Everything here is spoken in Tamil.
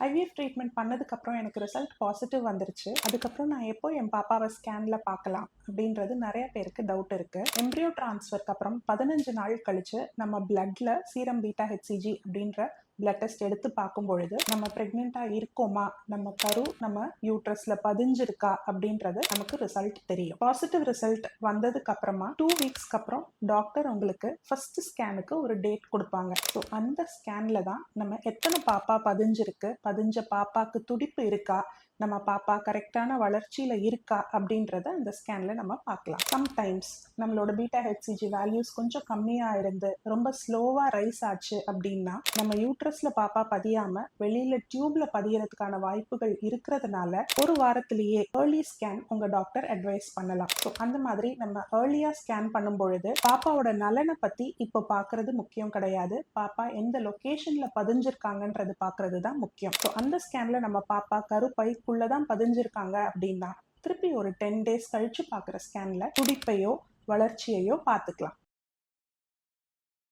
ஐவிஎஃப் ட்ரீட்மெண்ட் பண்ணதுக்கப்புறம் எனக்கு ரிசல்ட் பாசிட்டிவ் வந்துருச்சு. அதுக்கப்புறம் நான் எப்போ என் பாப்பாவை ஸ்கேனில் பார்க்கலாம் அப்படின்றது நிறைய பேருக்கு டவுட் இருக்கு. எம்ப்ரியோ டிரான்ஸ்ஃபருக்கு அப்புறம் 15 நாள் கழிச்சு நம்ம பிளட்ல சீரம் பீட்டா ஹெச்சிஜி அப்படின்ற பிளட் டெஸ்ட் எடுத்து பார்க்கும் பொழுது நம்ம பிரெக்னெண்டா இருக்கோமா, நம்ம கரு நம்ம யூட்ரஸ்ல பதிஞ்சிருக்கா அப்படின்றது நமக்கு ரிசல்ட் தெரியும். பாசிட்டிவ் ரிசல்ட் வந்ததுக்கு அப்புறமா 2 வீக்ஸ்க்கு அப்புறம் டாக்டர் உங்களுக்கு ஃபர்ஸ்ட் ஸ்கேனுக்கு ஒரு டேட் கொடுப்பாங்க. ஸோ அந்த ஸ்கேன்ல தான் நம்ம எத்தனை பாப்பா பதிஞ்சிருக்கு, பதிஞ்ச பாப்பாக்கு துடிப்பு இருக்கா, நம்ம பாப்பா கரெக்டான வளர்ச்சியில இருக்கா அப்படின்றத அந்த ஸ்கேன்ல நம்ம பார்க்கலாம். சம்டைம்ஸ் நம்மளோட பீட்டா ஹெச்சிஜி வேல்யூஸ் கொஞ்சம் கம்மியா இருந்து ரொம்ப ஸ்லோவா ரைஸ் ஆச்சு அப்படின்னா நம்ம யூட்ரஸ்ல பாப்பா பதியாம வெளியில டியூப்ல பதியறதுக்கான வாய்ப்புகள் இருக்கிறதுனால ஒரு வாரத்திலேயே ஏர்லி ஸ்கேன் உங்க டாக்டர் அட்வைஸ் பண்ணலாம். ஸோ அந்த மாதிரி நம்ம ஏர்லியா ஸ்கேன் பண்ணும் பொழுது பாப்பாவோட நலனை பத்தி இப்போ பாக்குறது முக்கியம் கிடையாது, பாப்பா எந்த லொகேஷன்ல பதிஞ்சிருக்காங்கன்றது பாக்குறது தான் முக்கியம். ஸோ அந்த ஸ்கேன்ல நம்ம பாப்பா கருப்பைக்குள்ளதான் பதிஞ்சிருக்காங்க அப்படின்னா திருப்பி ஒரு 10 days கழிச்சு பாக்குற ஸ்கேன்ல துடிப்பையோ வளர்ச்சியையோ பார்த்துக்கலாம்.